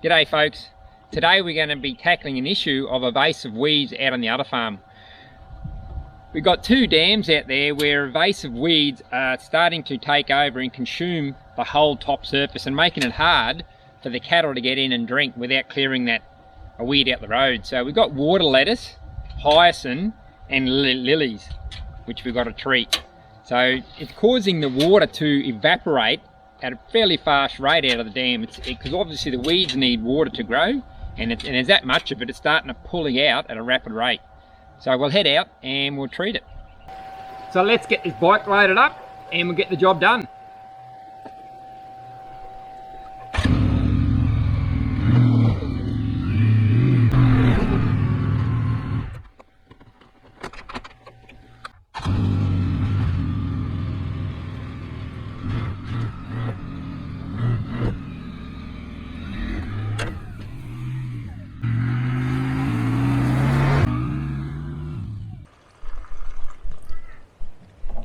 G'day folks, today we're going to be tackling an issue of invasive weeds out on the other farm. We've got two dams out there where invasive weeds are starting to take over and consume the whole top surface and making it hard for the cattle to get in and drink without clearing that weed out the road. So we've got water lettuce, hyacinth and lilies, which we've got to treat. So it's causing the water to evaporate at a fairly fast rate out of the dam, because obviously the weeds need water to grow, and there's that much of it, it's starting to pulling out at a rapid rate. So we'll head out and we'll treat it. So let's get this bike loaded up and we'll get the job done.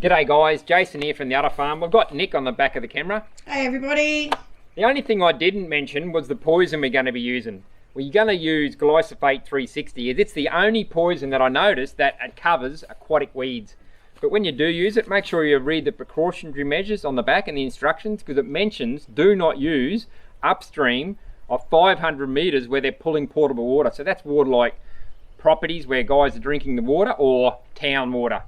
G'day guys, Jason here from the other farm. We've got Nick on the back of the camera. Hey everybody! The only thing I didn't mention was the poison we're going to be using. We're going to use glyphosate 360. It's the only poison that I noticed that it covers aquatic weeds. But when you do use it, make sure you read the precautionary measures on the back and the instructions, because it mentions do not use upstream of 500 metres where they're pulling portable water. So that's water like properties where guys are drinking the water, or town water.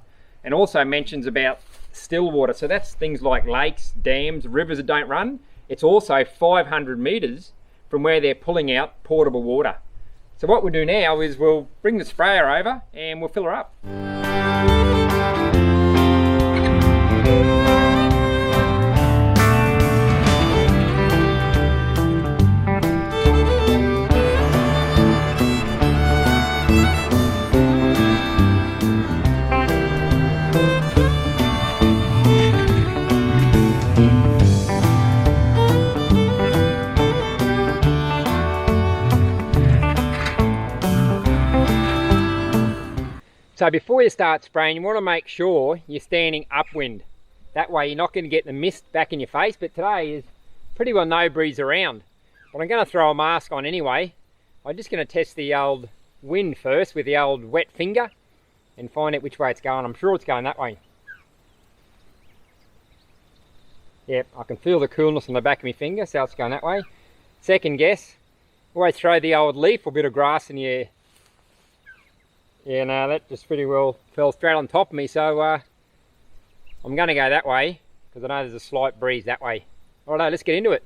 And also mentions about still water, so that's things like lakes, dams, rivers that don't run. It's also 500 metres from where they're pulling out portable water. So what we'll do now is we'll bring the sprayer over and we'll fill her up. So before you start spraying, you want to make sure you're standing upwind. That way you're not going to get the mist back in your face, but today is pretty well no breeze around. But I'm going to throw a mask on anyway. I'm just going to test the old wind first with the old wet finger and find out which way it's going. I'm sure it's going that way. Yep, I can feel the coolness on the back of my finger, so it's going that way. Second guess, always throw the old leaf or bit of grass in the air. Yeah, no, that just pretty well fell straight on top of me, so I'm going to go that way, because I know there's a slight breeze that way. Alright, let's get into it.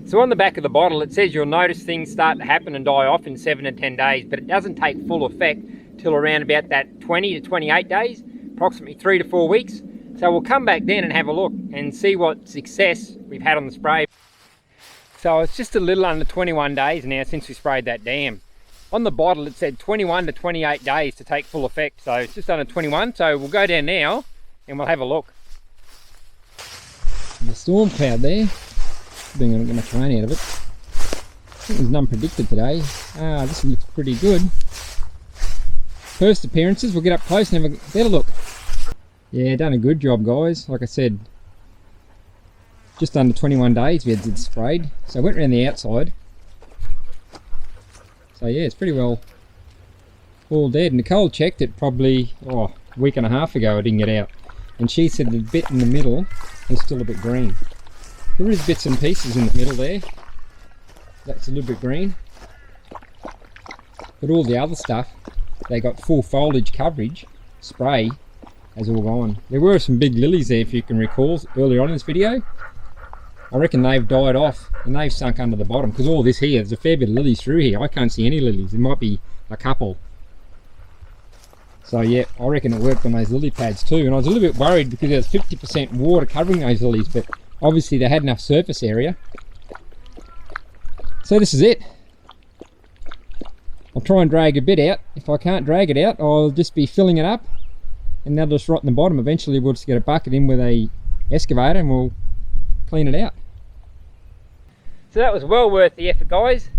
So on the back of the bottle it says you'll notice things start to happen and die off in 7 to 10 days, but it doesn't take full effect till around about that 20 to 28 days, approximately 3 to 4 weeks. So we'll come back then and have a look and see what success we've had on the spray. So it's just a little under 21 days now since we sprayed that dam. On the bottle it said 21 to 28 days to take full effect, so it's just under 21. So we'll go down now and we'll have a look. The storm cloud there, being able to get much rain out of it. I think there's none predicted today. This looks pretty good. First appearances, we'll get up close and have a better look. Yeah, done a good job, guys. Like I said, just under 21 days we had it sprayed. So I went around the outside. So yeah, it's pretty well all dead. Nicole checked it probably a week and a half ago. I didn't get out. And she said the bit in the middle is still a bit green. There is bits and pieces in the middle there. That's a little bit green. But all the other stuff, they got full foliage coverage, spray, has all gone. There were some big lilies there, if you can recall, earlier on in this video. I reckon they've died off and they've sunk under the bottom, because all this here, there's a fair bit of lilies through here. I can't see any lilies. There might be a couple. So yeah, I reckon it worked on those lily pads too. And I was a little bit worried because there's 50% water covering those lilies, but obviously they had enough surface area. So this is it. I'll try and drag a bit out. If I can't drag it out, I'll just be filling it up and that'll just rot in the bottom. Eventually we'll just get a bucket in with a excavator and we'll clean it out. So that was well worth the effort, guys.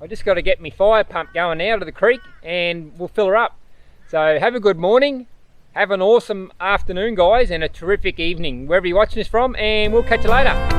I just got to get my fire pump going out of the creek and we'll fill her up. So have a good morning, have an awesome afternoon, guys, and a terrific evening wherever you're watching this from, and we'll catch you later.